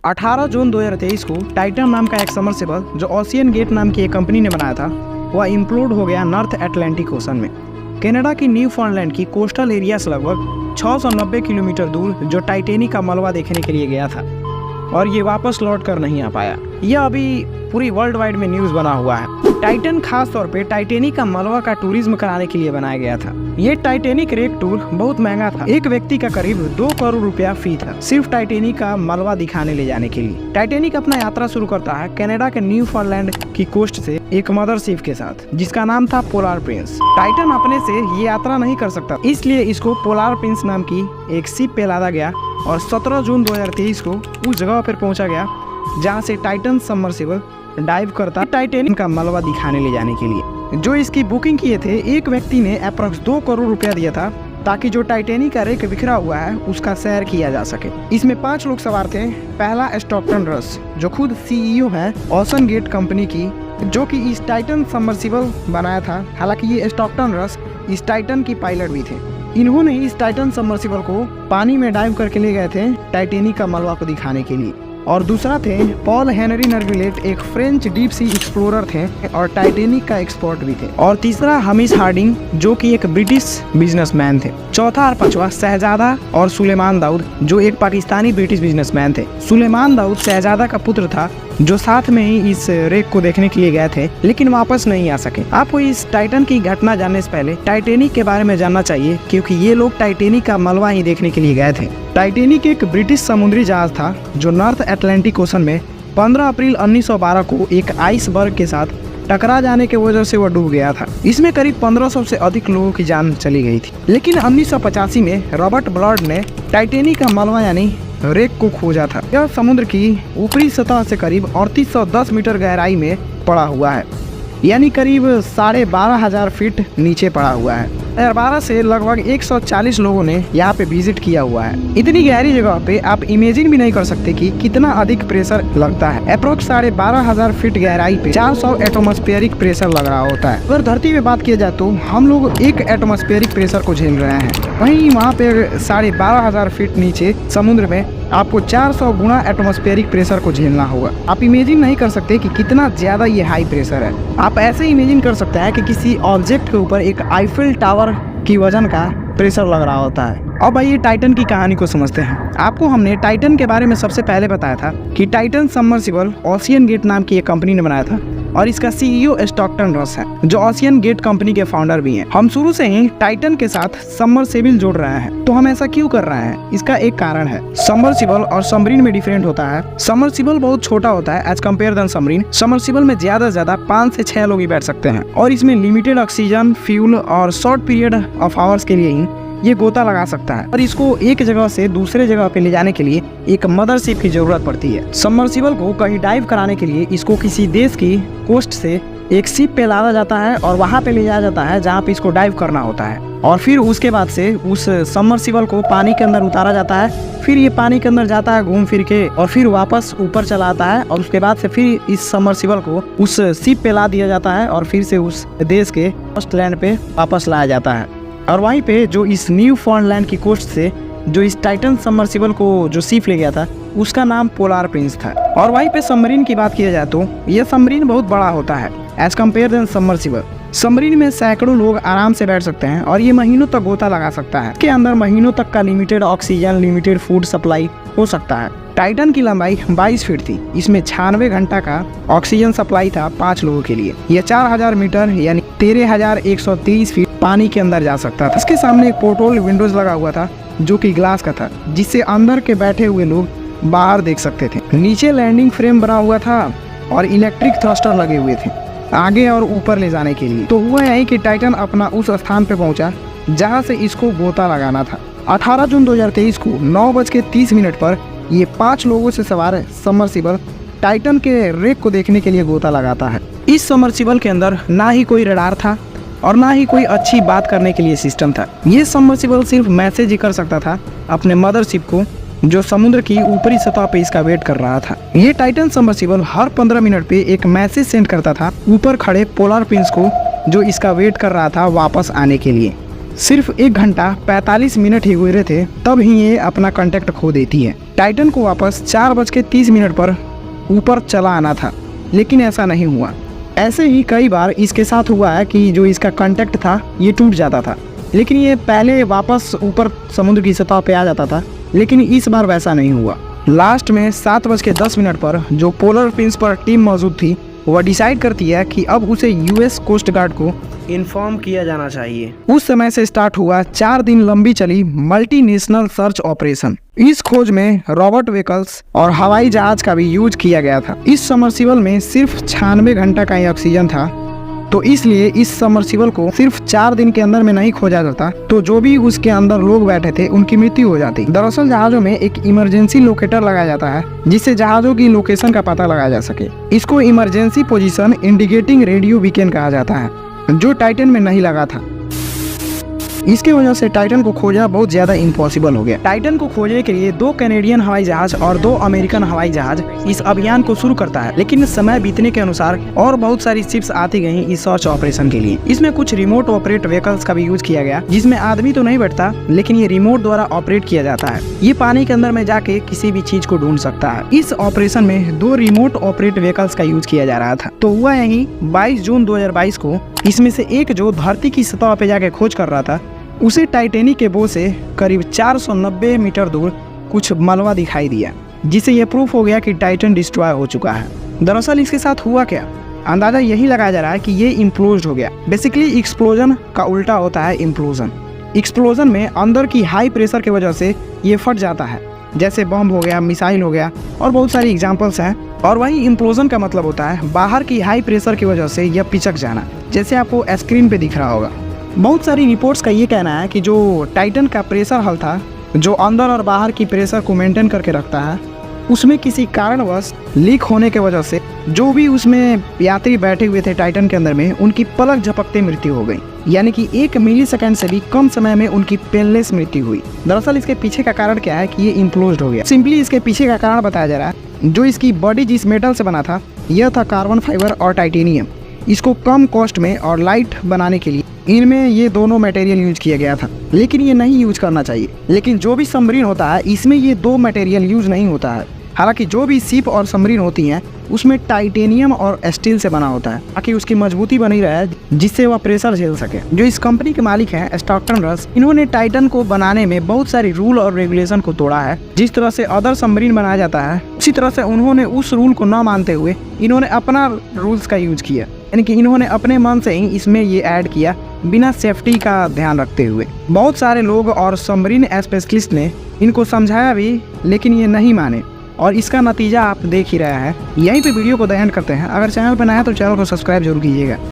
18 जून 2023 को टाइटन नाम का एक सबमर्सिबल जो ओशियन गेट नाम की एक कंपनी ने बनाया था वह इम्प्लोड हो गया नॉर्थ अटलांटिक ओशन में। कनाडा की न्यूफाउंडलैंड की कोस्टल एरिया से लगभग 690 किलोमीटर दूर जो टाइटेनिक का मलबा देखने के लिए गया था और ये वापस लौट कर नहीं आ पाया। यह अभी पूरी वर्ल्ड वाइड में न्यूज़ बना हुआ है। टाइटन खास तौर पे टाइटेनिक का मलबा का टूरिज्म कराने के लिए बनाया गया था। ये टाइटेनिक रेक टूर बहुत महंगा था। एक व्यक्ति का करीब 2 करोड़ रुपया फी था सिर्फ टाइटेनिक का मलबा दिखाने ले जाने के लिए। टाइटेनिक अपना यात्रा शुरू करता है कनाडा के न्यूफाउंडलैंड की कोस्ट से एक मदरशिप के साथ जिसका नाम था पोलार प्रिंस। टाइटन अपने से ये यात्रा नहीं कर सकता, इसलिए इसको पोलार प्रिंस नाम की एक शिप पे लादा गया और 17 जून 2023 को उस जगह पर पहुंचा गया जहां से टाइटन सबमर्सिबल डाइव करता टाइटेनिक का मलबा दिखाने ले जाने के लिए। जो इसकी बुकिंग किए थे एक व्यक्ति ने अप्रॉक्स 2 करोड़ रुपया दिया था ताकि जो टाइटेनिक का रेक बिखरा हुआ है उसका सैर किया जा सके। इसमें 5 लोग सवार थे। पहला स्टॉकटन रस जो खुद CEO है ओशन गेट कंपनी की, जो कि इस टाइटन सबमर्सिबल बनाया था। हालांकि ये स्टॉकटन रस इस टाइटन की पायलट भी थे। इन्होंने इस टाइटन सबमर्सिबल को पानी में डाइव करके ले गए थे टाइटेनिक का मलबा को दिखाने के लिए। और दूसरा थे पॉल हेनरी नर्विलेट, एक फ्रेंच डीप सी एक्सप्लोरर थे और टाइटेनिक का एक्सपर्ट भी थे। और तीसरा हमीश हार्डिंग जो कि एक ब्रिटिश बिजनेसमैन थे। चौथा और पांचवा शहजादा और सुलेमान दाऊद जो एक पाकिस्तानी ब्रिटिश बिजनेसमैन थे। सुलेमान दाऊद शहजादा का पुत्र था जो साथ में ही इस रेक को देखने के लिए गए थे लेकिन वापस नहीं आ सके। आपको इस टाइटन की घटना जानने से पहले टाइटेनिक के बारे में जानना चाहिए क्योंकि ये लोग टाइटेनिक का मलबा ही देखने के लिए गए थे। टाइटेनिक एक ब्रिटिश समुद्री जहाज था जो नॉर्थ अटलांटिक ओशन में 15 अप्रैल 1912 को एक आइसबर्ग के साथ टकरा जाने की वजह से वह डूब गया था। इसमें करीब 1500 से अधिक लोगों की जान चली गई थी। लेकिन 1985 में रॉबर्ट ब्लड ने टाइटेनिक का मलबा यानी रेक को खोजा था। यह समुद्र की ऊपरी सतह से करीब 3810 मीटर गहराई में पड़ा हुआ है, यानी करीब 12,500 फीट नीचे पड़ा हुआ है। 12 से लगभग 140 लोगों ने यहाँ पे विजिट किया हुआ है। इतनी गहरी जगह पे आप इमेजिन भी नहीं कर सकते कि कितना अधिक प्रेशर लगता है। अप्रोक्स 12,500 फीट गहराई पे 400 एटमॉस्फेरिक प्रेशर लग रहा होता है। अगर धरती पे बात किया जाए तो हम लोग 1 एटमॉस्फेरिक प्रेशर को झेल रहे हैं, वहीं वहाँ पे 12,500 फीट नीचे समुद्र में आपको 400 गुना एटमॉस्फेरिक प्रेशर को झेलना होगा। आप इमेजिन नहीं कर सकते कि कितना ज्यादा ये हाई प्रेशर है। आप ऐसे इमेजिन कर सकते हैं कि किसी ऑब्जेक्ट के ऊपर एक आईफिल टावर की वजन का प्रेशर लग रहा होता है। अब आइए टाइटन की कहानी को समझते हैं। आपको हमने टाइटन के बारे में सबसे पहले बताया था कि टाइटन सबमर्सिबल ओशियन गेट नाम की एक कंपनी ने बनाया था और इसका CEO स्टॉकटन रस है जो ओशियन गेट कंपनी के फाउंडर भी हैं। हम शुरू से ही टाइटन के साथ सबमर्सिबल जोड़ रहे हैं। तो हम ऐसा क्यों कर रहे हैं? इसका एक कारण है। सबमर्सिबल और सबमरीन में डिफरेंट होता है। सबमर्सिबल बहुत छोटा होता है as compare then submarine. Submersible में ज्यादा से ज्यादा 5 से 6 लोग ही बैठ सकते हैं और इसमें लिमिटेड ऑक्सीजन, फ्यूल और शॉर्ट पीरियड ऑफ आवर्स के लिए ही ये गोता लगा सकता है और इसको एक जगह से दूसरे जगह पे ले जाने के लिए एक मदरशिप की जरूरत पड़ती है। सबमर्सिबल को कहीं डाइव कराने के लिए इसको किसी देश की कोस्ट से एक शिप पे लादा जाता है और वहाँ पे ले जाया जाता है जहाँ पे इसको डाइव करना होता है और फिर उसके बाद से उस सबमर्सिबल को पानी के अंदर उतारा जाता है। फिर ये पानी के अंदर जाता है घूम फिर के और फिर वापस ऊपर चला आता है और उसके बाद से फिर इस सबमर्सिबल को उस शिप पे ला दिया जाता है और फिर से उस देश के कोस्ट लैंड पे वापस लाया जाता है। और वहीं पे जो इस न्यूफाउंडलैंड की कोस्ट से जो इस टाइटन सबमर्सिबल को जो शिप ले गया था उसका नाम पोलार प्रिंस था। और वहीं पे सबमरीन की बात किया जाए तो यह सबमरीन बहुत बड़ा होता है as compare then submersible. Submarine में सैकड़ों लोग आराम से बैठ सकते हैं और ये महीनों तक गोता लगा सकता है। इसके अंदर महीनों तक का limited oxygen, limited food supply हो सकता है। टाइटन की लंबाई 22 फीट थी। इसमें 96 घंटा का ऑक्सीजन सप्लाई था 5 लोगों के लिए। यह 4000 मीटर यानी 13,130 फीट पानी के अंदर जा सकता था। इसके सामने एक पोर्टल विंडोज लगा हुआ था जो कि ग्लास का था जिससे अंदर के बैठे हुए लोग बाहर देख सकते थे। नीचे लैंडिंग फ्रेम बना हुआ था और इलेक्ट्रिक थ्रस्टर लगे हुए थे आगे और ऊपर ले जाने के लिए। तो हुआ यही कि टाइटन अपना उस स्थान पे पहुंचा जहां से इसको गोता लगाना था। 18 जून 2023 को 9:30 पर ये 5 लोगों से सवार सबमर्सिबल टाइटन के रेक को देखने के लिए गोता लगाता है। इस सबमर्सिबल के अंदर ना ही कोई रडार था और ना ही कोई अच्छी बात करने के लिए सिस्टम था। ये सबमर्सिबल सिर्फ मैसेज ही कर सकता था अपने मदरशिप को जो समुद्र की ऊपरी सतह पे इसका वेट कर रहा था। ये टाइटन सबमर्सिबल हर 15 मिनट पे एक मैसेज सेंड करता था ऊपर खड़े पोलार प्रिंस को जो इसका वेट कर रहा था वापस आने के लिए। सिर्फ 1 घंटा 45 मिनट ही गुजरे थे तब ही ये अपना कांटेक्ट खो देती है। टाइटन को वापस 4:30 पर ऊपर चला आना था, लेकिन ऐसा नहीं हुआ। ऐसे ही कई बार इसके साथ हुआ है कि जो इसका कांटेक्ट था ये टूट जाता था, लेकिन ये पहले वापस ऊपर समुद्र की सतह पे आ जाता था, लेकिन इस बार वैसा नहीं हुआ। लास्ट में 7:10 पर जो पोलर पिंस पर टीम मौजूद थी वह डिसाइड करती है कि अब उसे यूएस कोस्ट गार्ड को इन्फॉर्म किया जाना चाहिए। उस समय से स्टार्ट हुआ 4 दिन लंबी चली मल्टीनेशनल सर्च ऑपरेशन। इस खोज में रॉबर्ट व्हीकल्स और हवाई जहाज का भी यूज किया गया था। इस सबमर्सिबल में सिर्फ 96 घंटा का ही ऑक्सीजन था, तो इसलिए इस सबमर्सिबल को सिर्फ 4 दिन के अंदर में नहीं खोजा जाता, तो जो भी उसके अंदर लोग बैठे थे उनकी मृत्यु हो जाती। दरअसल जहाजों में एक इमरजेंसी लोकेटर लगाया जाता है जिससे जहाजों की लोकेशन का पता लगाया जा सके। इसको emergency position indicating radio beacon कहा जाता है, जो टाइटन में नहीं लगा था। इसके वजह से टाइटन को खोजना बहुत ज्यादा इम्पॉसिबल हो गया। टाइटन को खोजने के लिए 2 कैनेडियन हवाई जहाज और 2 अमेरिकन हवाई जहाज इस अभियान को शुरू करता है, लेकिन समय बीतने के अनुसार और बहुत सारी शिप्स आती गई इस सर्च ऑपरेशन के लिए। इसमें कुछ रिमोट ऑपरेट व्हीकल्स का भी यूज किया गया, जिसमें आदमी तो नहीं बैठता, लेकिन ये रिमोट द्वारा ऑपरेट किया जाता है। ये पानी के अंदर में जाके किसी भी चीज को ढूंढ सकता है। इस ऑपरेशन में 2 रिमोट ऑपरेट व्हीकल्स का यूज किया जा रहा था। तो हुआ यही 22 जून 2022 को इसमें से एक जो धरती की सतह पे जाके खोज कर रहा था, उसे टाइटेनिक के बो से करीब 490 मीटर दूर कुछ मलबा दिखाई दिया, जिससे यह प्रूफ हो गया कि टाइटन डिस्ट्रॉय हो चुका है। दरअसल इसके साथ हुआ क्या, अंदाजा यही लगाया जा रहा है कि ये इम्प्लोज हो गया। बेसिकली एक्सप्लोजन का उल्टा होता है इम्प्लोजन। एक्सप्लोजन में अंदर की हाई प्रेशर की वजह से ये फट जाता है, जैसे बम हो गया, मिसाइल हो गया, और बहुत सारी एग्जाम्पल्स हैं। और वही इम्प्लोजन का मतलब होता है बाहर की हाई प्रेशर की वजह से यह पिचक जाना, जैसे आपको स्क्रीन पे दिख रहा होगा। बहुत सारी रिपोर्ट्स का ये कहना है कि जो टाइटन का प्रेशर हल था, जो अंदर और बाहर की प्रेशर को मेंटेन करके रखता है, उसमें किसी कारणवश लीक होने के वजह से जो भी उसमें यात्री बैठे हुए थे टाइटन के अंदर में, उनकी पलक झपकते मृत्यु हो गई। यानी कि 1 मिलीसेकंड से भी कम समय में उनकी पेनलेस मृत्यु हुई। दरअसल इसके पीछे का कारण क्या है कि ये इम्प्लोज्ड हो गया। सिंपली इसके पीछे का कारण बताया जा रहा है, जो इसकी बॉडी जिस मेटल से बना था यह था कार्बन फाइबर और टाइटेनियम। इसको कम कॉस्ट में और लाइट बनाने के लिए इनमें ये दोनों मटेरियल यूज किया गया था, लेकिन ये नहीं यूज करना चाहिए। लेकिन जो भी सबमरीन होता है इसमें ये 2 मटेरियल यूज नहीं होता है। हालांकि जो भी शिप और सबमरीन होती हैं उसमें टाइटेनियम और स्टील से बना होता है, ताकि उसकी मजबूती बनी रहे, जिससे वह प्रेशर झेल सके। जो इस कंपनी के मालिक हैं स्टॉकटन रस, इन्होंने टाइटन को बनाने में बहुत सारी रूल और रेगुलेशन को तोड़ा है। जिस तरह से अदर सबमरीन बनाया जाता है, उसी तरह से उन्होंने उस रूल को न मानते हुए इन्होंने अपना रूल्स का यूज किया, यानी कि इन्होंने अपने मन से ही इसमें ये ऐड किया, बिना सेफ्टी का ध्यान रखते हुए। बहुत सारे लोग और सबमरीन स्पेशलिस्ट ने इनको समझाया भी, लेकिन ये नहीं माने, और इसका नतीजा आप देख ही रहे हैं। यहीं पे वीडियो को द एंड करते हैं। अगर चैनल पर नया है तो चैनल को सब्सक्राइब जरूर कीजिएगा।